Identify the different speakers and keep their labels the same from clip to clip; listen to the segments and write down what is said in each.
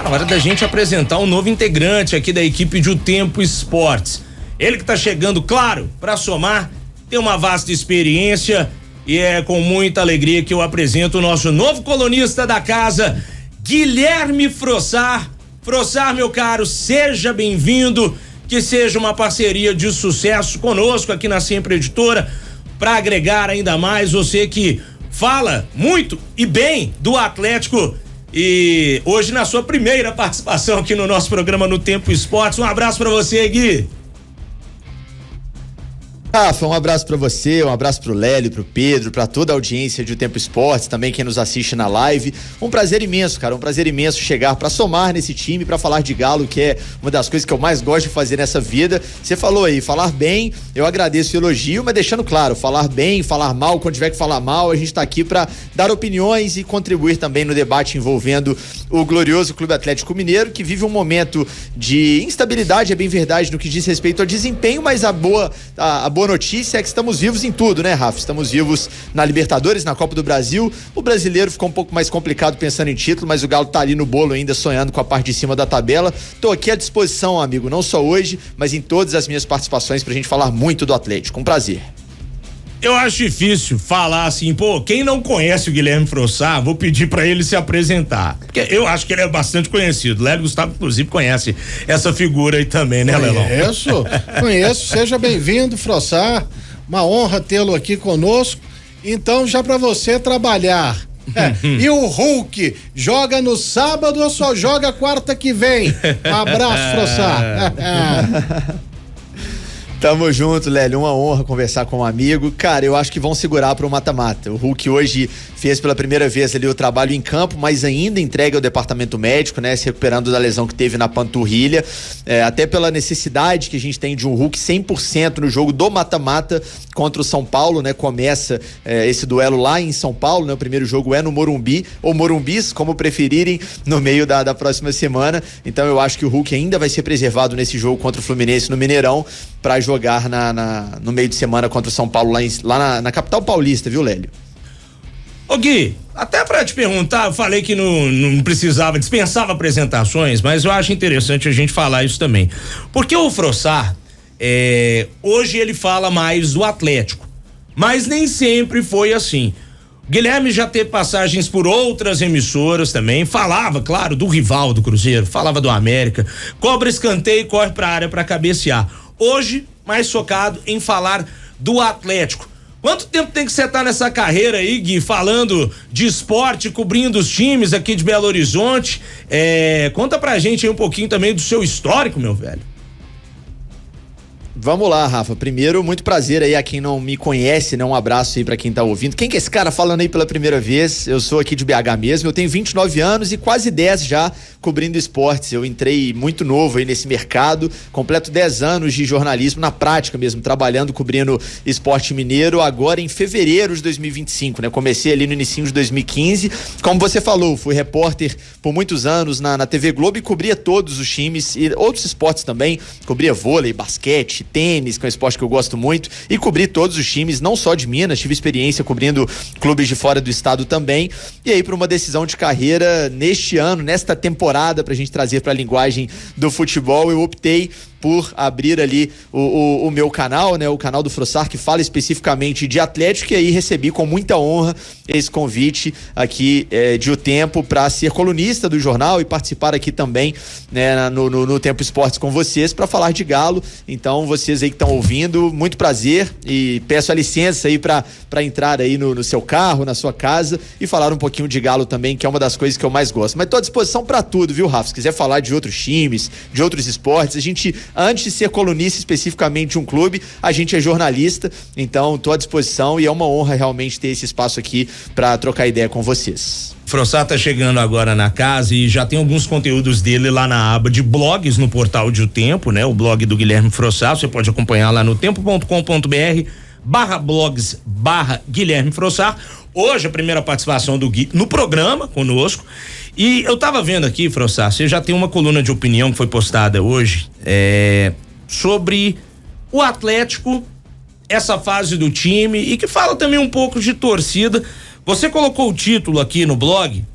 Speaker 1: na hora da gente apresentar um novo integrante aqui da equipe de O Tempo Esportes. Ele que tá chegando, claro, para somar, tem uma vasta experiência e é com muita alegria que eu apresento o nosso novo colunista da casa, Guilherme Frossar. Frossar, meu caro, seja bem-vindo, que seja uma parceria de sucesso conosco aqui na Sempre Editora, para agregar ainda mais você que fala muito e bem do Atlético. E hoje na sua primeira participação aqui no nosso programa No Tempo Esportes. Um abraço pra você, Gui.
Speaker 2: Rafa, um abraço pra você, um abraço pro Lélio, pro Pedro, pra toda a audiência de O Tempo Esportes, também quem nos assiste na live. Um prazer imenso, cara, um prazer imenso chegar pra somar nesse time, pra falar de Galo, que é uma das coisas que eu mais gosto de fazer nessa vida. Você falou aí, falar bem, eu agradeço o elogio, mas deixando claro, falar bem, falar mal, quando tiver que falar mal, a gente tá aqui pra dar opiniões e contribuir também no debate envolvendo o glorioso Clube Atlético Mineiro, que vive um momento de instabilidade, é bem verdade, no que diz respeito ao desempenho, mas a boa notícia é que estamos vivos em tudo, né, Rafa? Estamos vivos na Libertadores, na Copa do Brasil. O brasileiro ficou um pouco mais complicado pensando em título, mas o Galo tá ali no bolo ainda, sonhando com a parte de cima da tabela. Tô aqui à disposição, amigo, não só hoje, mas em todas as minhas participações pra gente falar muito do Atlético. Um prazer.
Speaker 1: Eu acho difícil falar assim, pô, quem não conhece o Guilherme Frossar, vou pedir pra ele se apresentar, porque eu acho que ele é bastante conhecido. Lélio Gustavo, inclusive, conhece essa figura aí também, né, Lelão?
Speaker 3: Conheço, seja bem-vindo, Frossar, uma honra tê-lo aqui conosco. Então, já pra você trabalhar. E o Hulk joga no sábado ou só joga quarta que vem? Um abraço, Frossar.
Speaker 2: Tamo junto, Lélio, uma honra conversar com um amigo. Cara, eu acho que vão segurar pro mata-mata. O Hulk hoje fez pela primeira vez ali o trabalho em campo, mas ainda entregue ao departamento médico, né? Se recuperando da lesão que teve na panturrilha, até pela necessidade que a gente tem de um Hulk 100% no jogo do mata-mata contra o São Paulo, né? Começa esse duelo lá em São Paulo, né? O primeiro jogo é no Morumbi, ou Morumbis, como preferirem, no meio da próxima semana. Então eu acho que o Hulk ainda vai ser preservado nesse jogo contra o Fluminense no Mineirão, para jogar no meio de semana contra o São Paulo lá na capital paulista, viu, Lélio?
Speaker 1: Ô Gui, até pra te perguntar, eu falei que não precisava, dispensava apresentações, mas eu acho interessante a gente falar isso também. Porque o Frossar, hoje ele fala mais do Atlético, mas nem sempre foi assim. O Guilherme já teve passagens por outras emissoras também, falava, claro, do rival do Cruzeiro, falava do América, cobra escanteio e corre pra área pra cabecear. Hoje, mais focado em falar do Atlético. Quanto tempo tem que você estar nessa carreira aí, Gui, falando de esporte, cobrindo os times aqui de Belo Horizonte? Conta pra gente aí um pouquinho também do seu histórico, meu velho.
Speaker 2: Vamos lá, Rafa. Primeiro, muito prazer aí a quem não me conhece, né? Um abraço aí pra quem tá ouvindo. Quem que é esse cara falando aí pela primeira vez? Eu sou aqui de BH mesmo, eu tenho 29 anos e quase 10 já cobrindo esportes. Eu entrei muito novo aí nesse mercado, completo 10 anos de jornalismo na prática mesmo, trabalhando, cobrindo esporte mineiro agora em fevereiro de 2025, né? Comecei ali no inicinho de 2015. Como você falou, fui repórter por muitos anos na TV Globo e cobria todos os times e outros esportes também. Cobria vôlei, basquete, tênis, que é um esporte que eu gosto muito, e cobri todos os times, não só de Minas, tive experiência cobrindo clubes de fora do estado também, e aí por uma decisão de carreira neste ano, nesta temporada, pra gente trazer pra linguagem do futebol, eu optei por abrir ali o meu canal, né? O canal do Frossar, que fala especificamente de Atlético, e aí recebi com muita honra esse convite aqui de O Tempo para ser colunista do jornal e participar aqui também, né, no Tempo Esportes com vocês para falar de Galo. Então vocês aí que estão ouvindo, muito prazer e peço a licença aí para entrar aí no seu carro, na sua casa e falar um pouquinho de Galo também, que é uma das coisas que eu mais gosto. Mas tô à disposição para tudo, viu, Rafa? Se quiser falar de outros times, de outros esportes, a gente, antes de ser colunista especificamente de um clube, a gente é jornalista, então tô à disposição e é uma honra realmente ter esse espaço aqui para trocar ideia com vocês.
Speaker 1: Frossar tá chegando agora na casa e já tem alguns conteúdos dele lá na aba de blogs no portal de O Tempo, né? O blog do Guilherme Frossar, você pode acompanhar lá no tempo.com.br/blogs/Guilherme Frossar. Hoje a primeira participação do Gui no programa conosco. E eu tava vendo aqui, Frossar, você já tem uma coluna de opinião que foi postada hoje sobre o Atlético, essa fase do time e que fala também um pouco de torcida. Você colocou o título aqui no blog,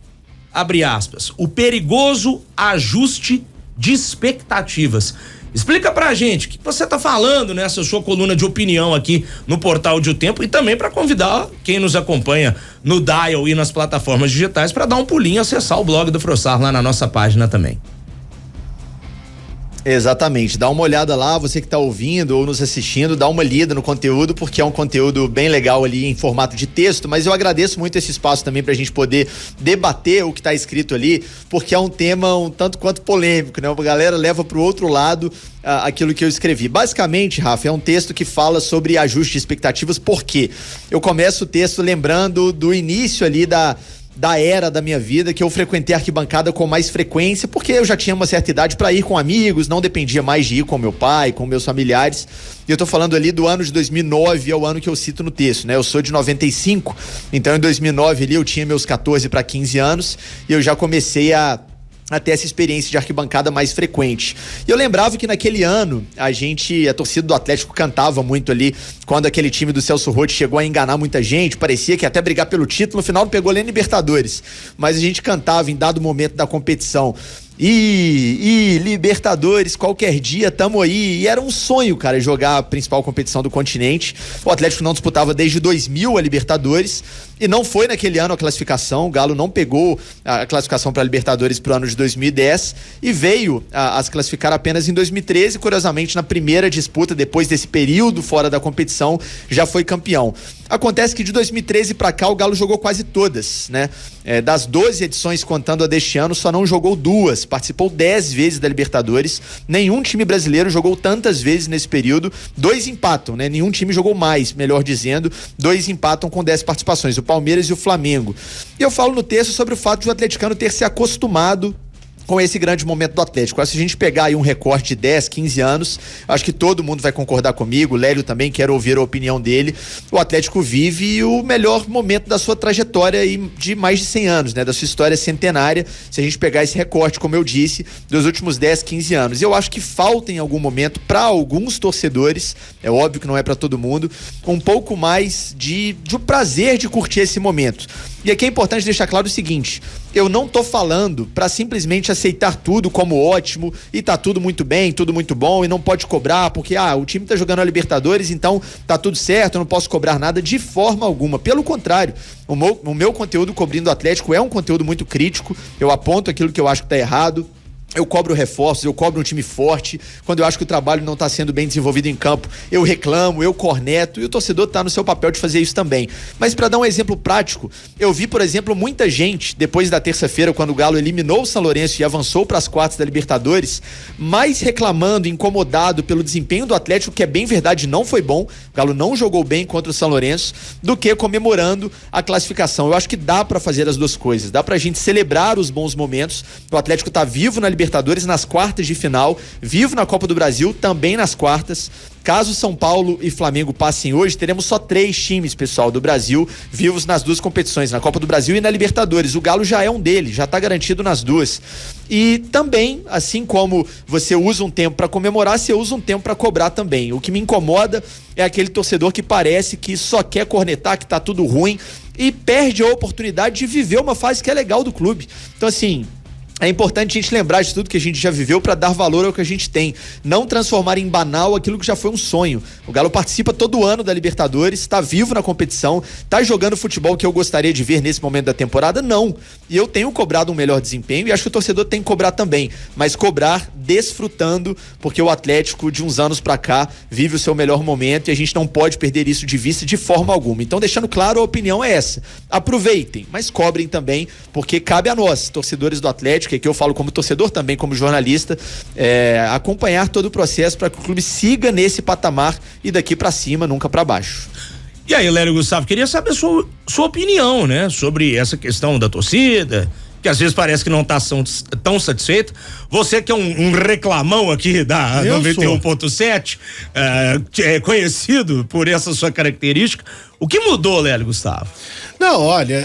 Speaker 1: abre aspas, o perigoso ajuste de expectativas. Explica pra gente o que você tá falando nessa sua coluna de opinião aqui no portal de O Tempo e também para convidar quem nos acompanha no Dial e nas plataformas digitais para dar um pulinho e acessar o blog do Frossar lá na nossa página também.
Speaker 2: Exatamente, dá uma olhada lá, você que está ouvindo ou nos assistindo, dá uma lida no conteúdo, porque é um conteúdo bem legal ali em formato de texto, mas eu agradeço muito esse espaço também pra gente poder debater o que está escrito ali, porque é um tema um tanto quanto polêmico, né? A galera leva pro outro lado aquilo que eu escrevi. Basicamente, Rafa, é um texto que fala sobre ajuste de expectativas, porque eu começo o texto lembrando do início ali da era da minha vida, que eu frequentei a arquibancada com mais frequência, porque eu já tinha uma certa idade para ir com amigos, não dependia mais de ir com meu pai, com meus familiares. E eu tô falando ali do ano de 2009, é o ano que eu cito no texto, né? Eu sou de 95, então em 2009 ali eu tinha meus 14 para 15 anos e eu já comecei a ter essa experiência de arquibancada mais frequente. E eu lembrava que naquele ano a torcida do Atlético cantava muito ali, quando aquele time do Celso Roth chegou a enganar muita gente, parecia que ia até brigar pelo título, no final não pegou nem Libertadores, mas a gente cantava em dado momento da competição: Libertadores, qualquer dia, tamo aí. E era um sonho, cara, jogar a principal competição do continente. O Atlético não disputava desde 2000 a Libertadores e não foi naquele ano a classificação. O Galo não pegou a classificação para a Libertadores pro ano de 2010 e veio a se classificar apenas em 2013. Curiosamente, na primeira disputa, depois desse período fora da competição, já foi campeão. Acontece que de 2013 para cá o Galo jogou quase todas, né? Das 12 edições contando a deste ano, só não jogou 2, participou 10 vezes da Libertadores. Nenhum time brasileiro jogou tantas vezes nesse período. 2 empatam, né? Nenhum time jogou mais, melhor dizendo. 2 empatam com 10 participações, o Palmeiras e o Flamengo. E eu falo no texto sobre o fato de o atleticano ter se acostumado com esse grande momento do Atlético. Se a gente pegar aí um recorte de 10, 15 anos, acho que todo mundo vai concordar comigo, o Lélio também, quero ouvir a opinião dele. O Atlético vive o melhor momento da sua trajetória aí de mais de 100 anos, né? Da sua história centenária, se a gente pegar esse recorte, como eu disse, dos últimos 10, 15 anos. Eu acho que falta em algum momento, para alguns torcedores, é óbvio que não é para todo mundo, um pouco mais de prazer de curtir esse momento. E aqui é importante deixar claro o seguinte: eu não tô falando para simplesmente aceitar tudo como ótimo e tá tudo muito bem, tudo muito bom e não pode cobrar porque o time tá jogando a Libertadores, então tá tudo certo, eu não posso cobrar nada de forma alguma. Pelo contrário, o meu conteúdo cobrindo o Atlético é um conteúdo muito crítico, eu aponto aquilo que eu acho que tá errado. Eu cobro reforços, eu cobro um time forte. Quando eu acho que o trabalho não está sendo bem desenvolvido em campo, eu reclamo, eu corneto, e o torcedor está no seu papel de fazer isso também. Mas para dar um exemplo prático, eu vi, por exemplo, muita gente, depois da terça-feira, quando o Galo eliminou o São Lourenço e avançou para as quartas da Libertadores, mais reclamando, incomodado pelo desempenho do Atlético, que é bem verdade, não foi bom, o Galo não jogou bem contra o São Lourenço, do que comemorando a classificação. Eu acho que dá para fazer as duas coisas, dá pra gente celebrar os bons momentos. O Atlético está vivo na Libertadores nas quartas de final, vivo na Copa do Brasil também nas quartas. Caso São Paulo e Flamengo passem hoje, teremos só 3 times, pessoal, do Brasil vivos nas duas competições, na Copa do Brasil e na Libertadores. O Galo já é um deles, já está garantido nas duas. E também, assim como você usa um tempo para comemorar, você usa um tempo para cobrar também. O que me incomoda é aquele torcedor que parece que só quer cornetar, que tá tudo ruim e perde a oportunidade de viver uma fase que é legal do clube. Então, assim, é importante a gente lembrar de tudo que a gente já viveu para dar valor ao que a gente tem. Não transformar em banal aquilo que já foi um sonho. O Galo participa todo ano da Libertadores, está vivo na competição, está jogando o futebol que eu gostaria de ver nesse momento da temporada? Não. E eu tenho cobrado um melhor desempenho e acho que o torcedor tem que cobrar também. Mas cobrar desfrutando, porque o Atlético de uns anos para cá vive o seu melhor momento e a gente não pode perder isso de vista de forma alguma. Então, deixando claro, a opinião é essa. Aproveitem, mas cobrem também, porque cabe a nós, torcedores do Atlético, que aqui eu falo como torcedor também, como jornalista, acompanhar todo o processo para que o clube siga nesse patamar e daqui para cima, nunca para baixo.
Speaker 1: E aí, Lélio Gustavo, queria saber sua opinião, né, sobre essa questão da torcida, que às vezes parece que não tá tão satisfeito. Você que é um reclamão aqui da 91.7, é conhecido por essa sua característica. O que mudou, Lélio Gustavo?
Speaker 3: Não, olha,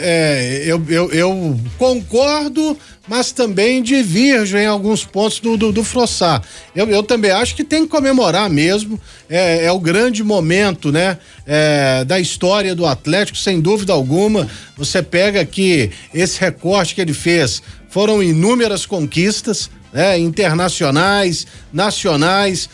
Speaker 3: eu concordo, mas também divirjo em alguns pontos do Frossar. Eu também acho que tem que comemorar mesmo, é o grande momento, né? Da história do Atlético, sem dúvida alguma. Você pega aqui esse recorte que ele fez, foram inúmeras conquistas, internacionais, nacionais,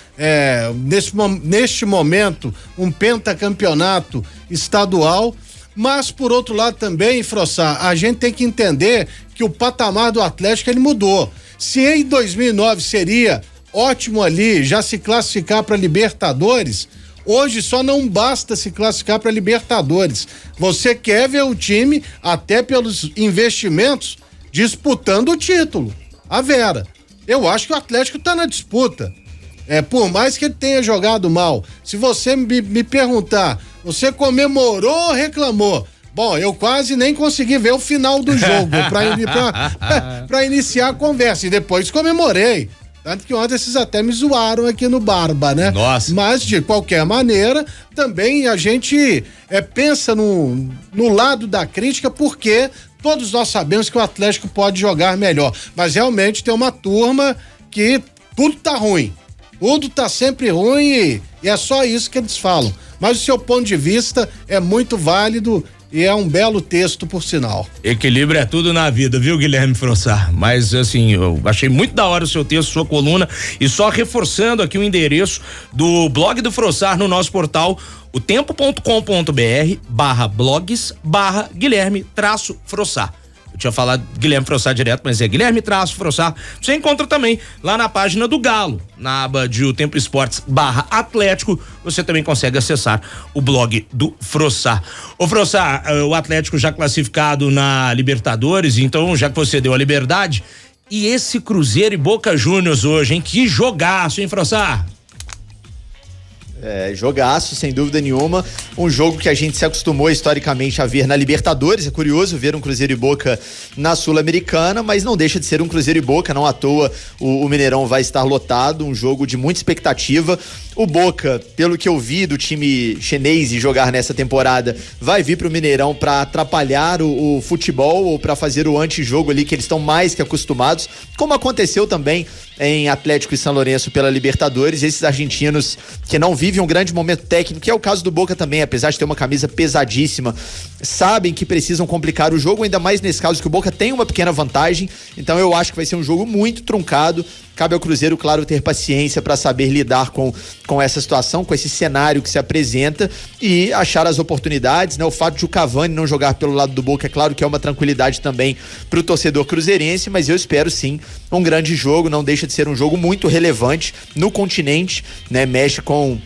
Speaker 3: neste momento um pentacampeonato estadual. Mas, por outro lado também, Frossar, a gente tem que entender que o patamar do Atlético ele mudou. Se em 2009 seria ótimo ali já se classificar para Libertadores, hoje só não basta se classificar para Libertadores. Você quer ver o time, até pelos investimentos, disputando o título. A Vera. Eu acho que o Atlético está na disputa. Por mais que ele tenha jogado mal, se você me perguntar, você comemorou ou reclamou? Bom, eu quase nem consegui ver o final do jogo para iniciar a conversa, e depois comemorei. Tanto que ontem vocês até me zoaram aqui no Barba, né?
Speaker 1: Nossa.
Speaker 3: Mas, de qualquer maneira, também a gente pensa no lado da crítica, porque todos nós sabemos que o Atlético pode jogar melhor. Mas realmente tem uma turma que tudo tá ruim. Tudo tá sempre ruim e é só isso que eles falam. Mas o seu ponto de vista é muito válido e é um belo texto, por sinal.
Speaker 1: Equilíbrio é tudo na vida, viu, Guilherme Frossar? Mas, assim, eu achei muito da hora o seu texto, sua coluna, e só reforçando aqui o endereço do blog do Frossar no nosso portal, otempo.com.br/blogs/Guilherme-Frossar. Eu tinha falado Guilherme Frossar direto, mas é Guilherme-Frossar. Você encontra também lá na página do Galo, na aba de O Tempo Esportes /Atlético, você também consegue acessar o blog do Frossar. Ô Frossar, o Atlético já classificado na Libertadores, então já que você deu a liberdade, e esse Cruzeiro e Boca Juniors hoje, hein? Que jogaço, hein, Frossar?
Speaker 2: Jogaço, sem dúvida nenhuma. Um jogo que a gente se acostumou historicamente a ver na Libertadores. É curioso ver um Cruzeiro e Boca na Sul-Americana, mas não deixa de ser um Cruzeiro e Boca. Não à toa o Mineirão vai estar lotado. Um jogo de muita expectativa. O Boca, pelo que eu vi do time chinês jogar nessa temporada, vai vir pro Mineirão para atrapalhar o futebol ou para fazer o antijogo ali que eles estão mais que acostumados, como aconteceu também em Atlético e São Lourenço pela Libertadores. Esses argentinos que não vivem um grande momento técnico, que é o caso do Boca também, apesar de ter uma camisa pesadíssima, sabem que precisam complicar o jogo, ainda mais nesse caso que o Boca tem uma pequena vantagem. Então eu acho que vai ser um jogo muito truncado. Cabe ao Cruzeiro, claro, ter paciência para saber lidar com essa situação, com esse cenário que se apresenta e achar as oportunidades, né? O fato de o Cavani não jogar pelo lado do Boca, é claro que é uma tranquilidade também para o torcedor cruzeirense, mas eu espero sim um grande jogo. Não deixa de ser um jogo muito relevante no continente, né? Mexe com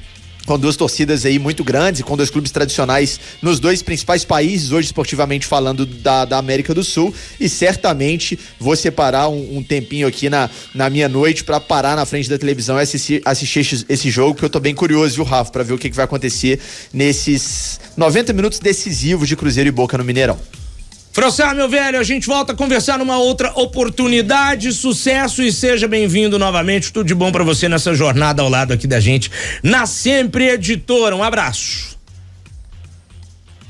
Speaker 2: duas torcidas aí muito grandes e com dois clubes tradicionais nos dois principais países, hoje esportivamente falando, da América do Sul, e certamente vou separar um tempinho aqui na minha noite para parar na frente da televisão e assistir esse jogo, porque eu tô bem curioso, viu, Rafa, para ver o que vai acontecer nesses 90 minutos decisivos de Cruzeiro e Boca no Mineirão.
Speaker 1: Frossar, meu velho, a gente volta a conversar numa outra oportunidade. Sucesso e seja bem-vindo novamente. Tudo de bom pra você nessa jornada ao lado aqui da gente na Sempre Editora. Um abraço.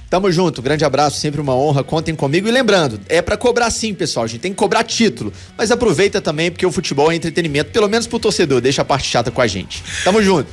Speaker 2: Tamo junto, grande abraço, sempre uma honra, contem comigo. E lembrando, é pra cobrar sim, pessoal, a gente tem que cobrar título, mas aproveita também porque o futebol é entretenimento, pelo menos pro torcedor, deixa a parte chata com a gente. Tamo junto.